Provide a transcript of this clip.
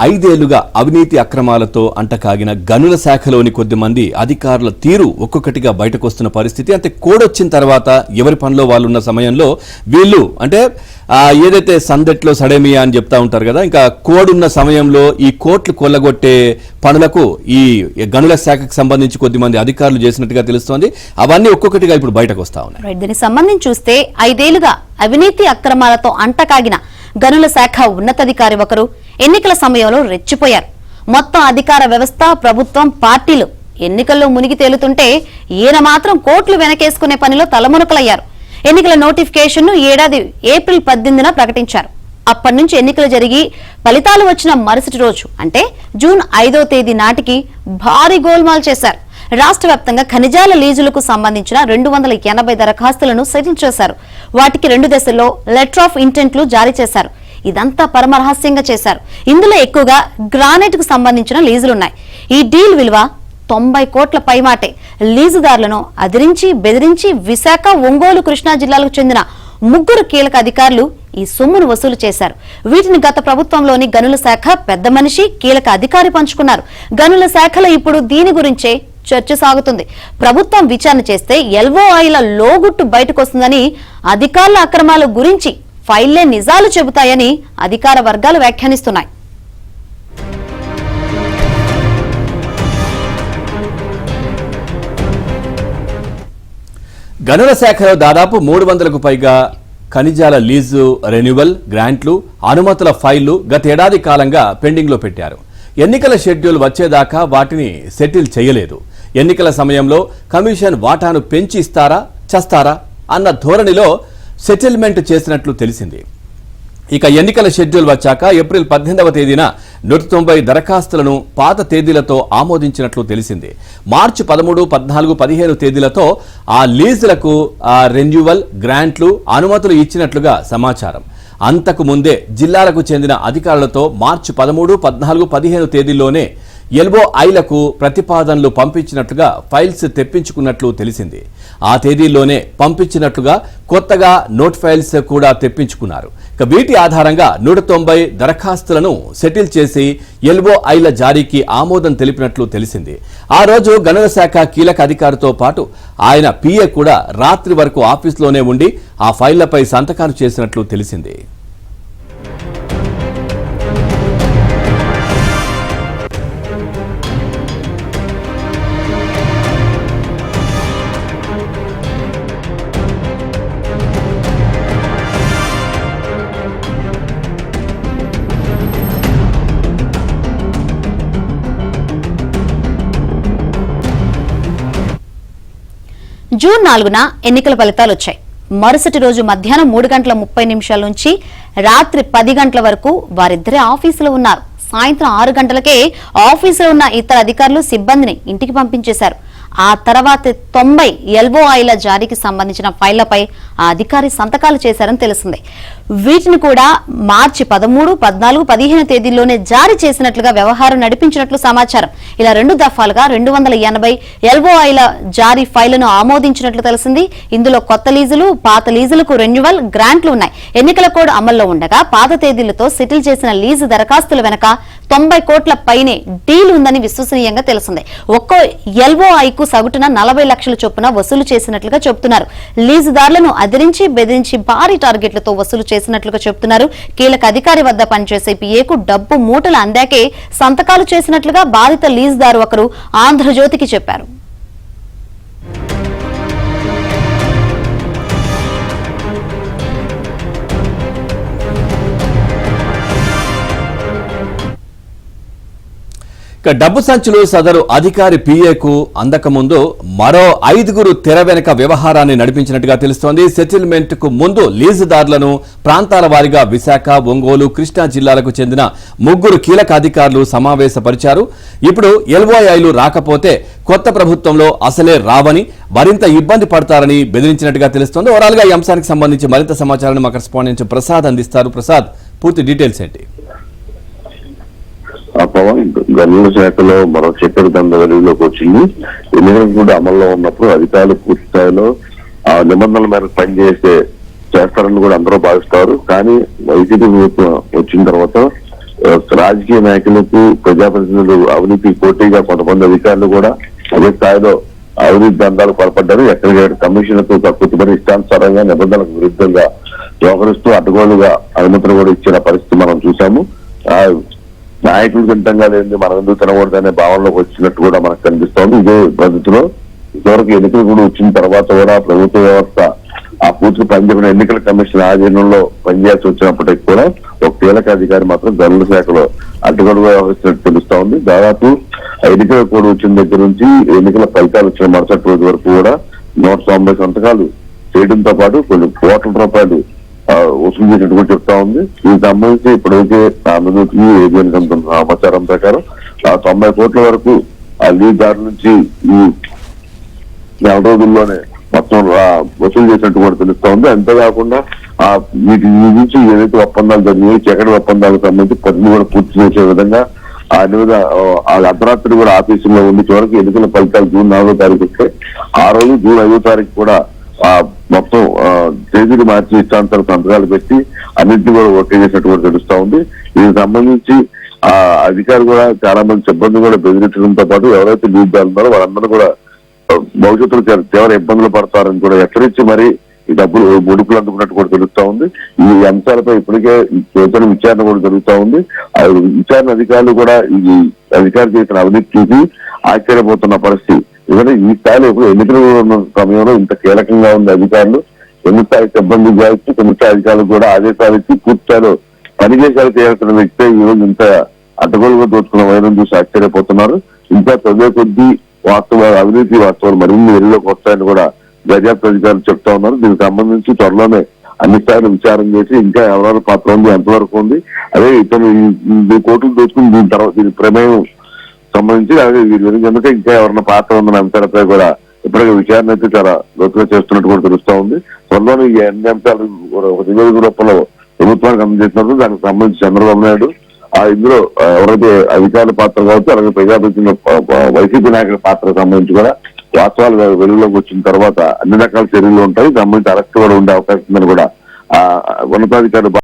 5 ఏళ్లుగా అవినీతి అక్రమాలతో అంటకాగిన గనుల శాఖలోని కొద్దిమంది అధికారుల తీరు ఒక్కొక్కటిగా బయటకొస్తున్న పరిస్థితి. అంటే కోడొచ్చిన తర్వాత ఎవరి పనిలో వాళ్ళు ఉన్న సమయంలో వీళ్ళు అంటే ఏదైతే సందట్లో సడేమియా అని చెప్తా ఉంటారు కదా, ఇంకా కోడున్న సమయంలో ఈ కోట్లు కొల్లగొట్టే పనులకు ఈ గనుల శాఖకు సంబంధించి కొద్దిమంది అధికారులు చేసినట్టుగా తెలుస్తోంది. అవన్నీ ఒక్కొక్కటిగా ఇప్పుడు బయటకు వస్తా ఉన్నాయి. దీనికి సంబంధించి చూస్తే 5 ఏళ్లుగా అవినీతి అక్రమాలతో అంటకాగిన గనుల శాఖ ఉన్నతాధికారి ఒకరు ఎన్నికల సమయంలో రెచ్చిపోయారు. మొత్తం అధికార వ్యవస్థ, ప్రభుత్వం, పార్టీలు ఎన్నికల్లో మునిగి తేలుతుంటే ఈయన మాత్రం కోట్లు వెనకేసుకునే పనిలో తలమునకలయ్యారు. ఎన్నికల నోటిఫికేషన్ ను ఏడాది ఏప్రిల్ 18న ప్రకటించారు. అప్పటి నుంచి ఎన్నికలు జరిగి ఫలితాలు వచ్చిన మరుసటి రోజు అంటే జూన్ 5వ తేదీ నాటికి భారీ గోల్మాల్ చేశారు. రాష్ట్ర వ్యాప్తంగా ఖనిజాల లీజులకు సంబంధించిన 280 దరఖాస్తులను సెటిల్ చేశారు. వాటికి 2 దశల్లో లెటర్ ఆఫ్ ఇంటెంట్లు జారీ చేశారు. ఇదంతా పరమరహస్యంగా చేశారు. ఇందులో ఎక్కువగా గ్రానైట్ కు సంబంధించిన లీజులున్నాయి. ఈ డీల్ విలువ 90 కోట్ల పైమాటే. లీజుదారులను అదిరించి బెదిరించి విశాఖ, ఒంగోలు, కృష్ణా జిల్లాలకు చెందిన 3 కీలక అధికారులు ఈ సొమ్మును వసూలు చేశారు. వీటిని గత ప్రభుత్వంలోని గనుల శాఖ పెద్ద మనిషి, కీలక అధికారి పంచుకున్నారు. గనుల శాఖలో ఇప్పుడు దీని గురించే చర్చ సాగుతుంది. ప్రభుత్వం విచారణ చేస్తే ఎల్ఓఐల లోగుట్టు బయటకొస్తుందని, అధికారుల అక్రమాల గురించి ఫైల్లే నిజాలు చెబుతాయని అధికార వర్గాలు వ్యాఖ్యానిస్తున్నాయి. గనుల శాఖలో దాదాపు 300కు పైగా ఖనిజాల లీజు రెన్యువల్, గ్రాంట్లు, అనుమతుల ఫైళ్లు గతేడాది కాలంగా పెండింగ్ లో పెట్టారు. ఎన్నికల షెడ్యూల్ వచ్చేదాకా వాటిని సెటిల్ చేయలేదు. ఎన్నికల సమయంలో కమిషన్ వాటాను పెంచి ఇస్తారా చస్తారా అన్న ధోరణిలో సెటిల్మెంట్ చేసినట్లు తెలిసింది. ఇక ఎన్నికల షెడ్యూల్ వచ్చాక ఏప్రిల్ 18వ తేదీన 190 దరఖాస్తులను పాత తేదీలతో ఆమోదించినట్లు తెలిసింది. మార్చి 13, 14, 15 తేదీలతో ఆ లీజులకు రెన్యువల్, గ్రాంట్లు, అనుమతులు ఇచ్చినట్లుగా సమాచారం. అంతకు ముందే జిల్లాలకు చెందిన అధికారులతో మార్చి 13, 14, 15 తేదీల్లోనే ఎల్ఓఐలకు ప్రతిపాదనలు పంపించినట్లుగా ఫైల్స్ తెప్పించుకున్నట్లు తెలిసింది. ఆ తేదీల్లోనే పంపించినట్లుగా కొత్తగా నోట్ ఫైల్స్ కూడా తెప్పించుకున్నారు. ఇక వీటి ఆధారంగా 190 దరఖాస్తులను సెటిల్ చేసి ఎల్ఓఐల జారీకి ఆమోదం తెలిపినట్లు తెలిసింది. ఆ రోజు గనుల శాఖ కీలక అధికారితో పాటు ఆయన పిఏ కూడా రాత్రి వరకు ఆఫీసులోనే ఉండి ఆ ఫైళ్లపై సంతకాలు చేసినట్లు తెలిసింది. జూన్ 4న ఎన్నికల ఫలితాలు వచ్చాయి. మరుసటి రోజు మధ్యాహ్నం 3:30 నుంచి రాత్రి 10 గంటల వరకు వారిద్దరే ఆఫీసులో ఉన్నారు. సాయంత్రం 6 గంటలకే ఆఫీసులో ఉన్న ఇతర అధికారులు, సిబ్బందిని ఇంటికి పంపించేశారు. ఆ తర్వాత 90 ఎల్ఓఐల జారీకి సంబంధించిన ఫైళ్లపై ఆ అధికారి సంతకాలు చేశారని తెలిసింది. వీటిని కూడా మార్చి 13, 14, 15 తేదీల్లోనే జారీ చేసినట్లుగా వ్యవహారం నడిపించినట్లు సమాచారం. ఇలా 2 దఫాలుగా 280 ఎల్ఓఐల జారీ ఫైళ్లను ఆమోదించినట్లు తెలిసింది. ఇందులో కొత్త లీజులు, పాత లీజులకు రెన్యువల్, గ్రాంట్లు ఉన్నాయి. ఎన్నికల కోడ్ అమల్లో ఉండగా పాత తేదీలతో సెటిల్ చేసిన లీజు దరఖాస్తుల వెనక 90 కోట్ల పైనే డీల్ ఉందని విశ్వసనీయంగా తెలిసింది. ఒక్కో ఎల్ఓఐకు సగటున 40 లక్షల చొప్పున వసూలు చేసినట్లుగా చెబుతున్నారు. లీజుదారులను అదిరించి బెదిరించి భారీ టార్గెట్లతో వసూలు చేసినట్లుగా చెబుతున్నారు. కీలక అధికారి వద్ద పనిచేసే పిఏకు డబ్బు మూటలు అందాకే సంతకాలు చేసినట్లుగా బాధిత లీజుదారు ఒకరు ఆంధ్రజ్యోతికి చెప్పారు. ఇక డబ్బు సంచులు సదరు అధికారి పిఏకు అందకముందు మరో 5గురు తెర వెనక వ్యవహారాన్ని నడిపించినట్టుగా తెలుస్తోంది. సెటిల్మెంట్ కు ముందు లీజుదారులను ప్రాంతాల వారీగా విశాఖ, ఒంగోలు, కృష్ణా జిల్లాలకు చెందిన 3 కీలక అధికారులు సమావేశపరిచారు. ఇప్పుడు ఎల్ఓఐలు రాకపోతే కొత్త ప్రభుత్వంలో అసలే రావని, మరింత ఇబ్బంది పడతారని బెదిరించినట్టుగా తెలుస్తోంది. ఓవరాల్ గా ఈ అంశానికి సంబంధించి మరింత సమాచారాన్ని మా కరెస్పాండెంట్ ప్రసాద్ అందిస్తారు. ప్రసాద్, పూర్తి డీటెయిల్స్ ఏంటి? పవన్, గనుల శాఖలో మరో చక్కెర దండ వెలుగులోకి వచ్చింది. ఎన్నికలు కూడా అమల్లో ఉన్నప్పుడు అధికారులు పూర్తి స్థాయిలో ఆ నిబంధనల మేరకు పనిచేస్తారని కూడా అందరూ భావిస్తారు. కానీ వైసీపీ ప్రభుత్వం వచ్చిన తర్వాత రాజకీయ నాయకులకు ప్రజాప్రతినిధులు అవినీతి పోటీగా కొంతమంది అధికారులు కూడా అదే స్థాయిలో అవినీతి దందాలు పాల్పడ్డారు. ఎక్కడికి కమిషన్లకు కక్కుతుబడి ఇష్టానుసారంగా నిబంధనలకు విరుద్ధంగా వ్యవహరిస్తూ అడ్డగోలుగా అనుమతులు కూడా ఇచ్చిన పరిస్థితి మనం చూసాము. నాయకులు తింటంగా లేని మనం ఎందుకు తినకూడదు అనే భావనలోకి వచ్చినట్టు కూడా మనకు కనిపిస్తోంది. ఇదే పద్ధతిలో ఇదివరకు ఎన్నికలు కూడా వచ్చిన తర్వాత కూడా ప్రభుత్వ వ్యవస్థ ఆ పూర్తి పనిచేయకుండా ఎన్నికల కమిషన్ ఆధీనంలో పనిచేయాల్సి వచ్చినప్పటికీ కూడా ఒక కీలక అధికారి మాత్రం గనుల శాఖలో అడ్డగోలుగా వ్యవహరిస్తున్నట్టు తెలుస్తా ఉంది. దాదాపు ఎన్నికల కోడ్ వచ్చిన దగ్గర నుంచి ఎన్నికల ఫలితాలు వచ్చిన మరుసటి రోజు వరకు కూడా 190 సంతకాలు చేయడంతో పాటు కొన్ని కోట్ల రూపాయలు వసూలు చేసినట్టు కూడా చెప్తా ఉంది. దీనికి సంబంధించి ఇప్పటికే ఆంధ్రజ్యోతికి ఏబిఎన్ సమాచారం ప్రకారం 90 కోట్ల వరకు ఆ లీడ్దారు నుంచి ఈ నెల రోజుల్లోనే మొత్తం వసూలు చేసినట్టు కూడా తెలుస్తా ఉంది. అంతేకాకుండా వీటి నుంచి ఏదైతే ఒప్పందాలు జరిగాయి చీకటి ఒప్పందాలకు సంబంధించి పనులు కూడా పూర్తి చేసే విధంగా ఆ అర్ధరాత్రి కూడా ఆఫీసులో ఉండి చివరికి ఎన్నికల ఫలితాలు జూన్ 4వ తారీఖు వస్తే ఆ రోజు జూన్ 5వ తారీఖు కూడా మొత్తం తేదీలు మార్చి ఇష్టాంతర సంతకాలు పెట్టి అన్నింటినీ కూడా ఓకే చేసినట్టు కూడా తెలుస్తా ఉంది. దీనికి సంబంధించి ఆ అధికారులు కూడా చాలా మంది సిబ్బంది కూడా బెదిరించడంతో పాటు ఎవరైతే లీడ్దారులు ఉన్నారో వాళ్ళందరూ కూడా భవిష్యత్తులో తీవ్ర ఇబ్బందులు పడతారని కూడా హెచ్చరించి మరి ఈ డబ్బులు ముడుపులు అందుకున్నట్టు కూడా తెలుస్తా ఉంది. ఈ అంశాలపై ఇప్పటికే విచారణ కూడా జరుగుతా ఉంది. విచారణ అధికారులు కూడా ఈ అధికారులు చేసిన అవినీతి చూసి ఆశ్చర్యపోతున్న పరిస్థితి. ఎందుకంటే ఈ స్థాయిలో ఇప్పుడు ఎన్నికలు ఉన్న సమయంలో ఇంత కీలకంగా ఉంది అధికారులు ఎన్ని స్థాయి సిబ్బంది కావచ్చు కొన్ని స్థాయి అధికారులు కూడా ఆదేశాలు ఇచ్చి పూర్తి స్థాయిలో పనిచేసాలు చేయాల్సిన వ్యక్తే ఈ రోజు ఇంత అడ్డగోలుగా దోచుకున్న వైరం చూసి ఆశ్చర్యపోతున్నారు. ఇంకా చదివే కొద్దీ అవినీతి వాస్తవాలు మరిన్ని ఎల్లోకి వస్తాయని కూడా దర్యాప్తు అధికారులు చెప్తా ఉన్నారు. దీనికి సంబంధించి త్వరలోనే అన్ని స్థాయిలు విచారణ చేసి ఇంకా ఎవరెవరి పాత్ర ఉంది ఎంతవరకు ఉంది అదే ఇతను ఈ కోర్టులు దోచుకుని దీని తర్వాత దీని ప్రమేయం సంబంధించి అలాగే వీరి కనుక ఇంకా ఎవరైనా పాత్ర ఉందన్న అంశాలపై కూడా ఇప్పటికే విచారణ అయితే చాలా లోతుగా చేస్తున్నట్టు కూడా తెలుస్తా ఉంది. త్వరలోనే ఈ అన్ని అంశాలు ఒక నివేదిక రూపంలో ప్రభుత్వానికి అందజేసినప్పుడు దానికి సంబంధించి చంద్రబాబు నాయుడు ఇందులో ఎవరైతే అధికారుల పాత్ర కావచ్చు అలాగే ప్రజాప్రతినిధుల వైసీపీ నాయకుల పాత్రకు సంబంధించి కూడా వాస్తవాలు వెలుగులోకి వచ్చిన తర్వాత అన్ని రకాల చర్యలు ఉంటాయి. సంబంధించి అరెస్ట్ కూడా ఉండే అవకాశం ఉందని కూడా ఉన్నతాధికారులు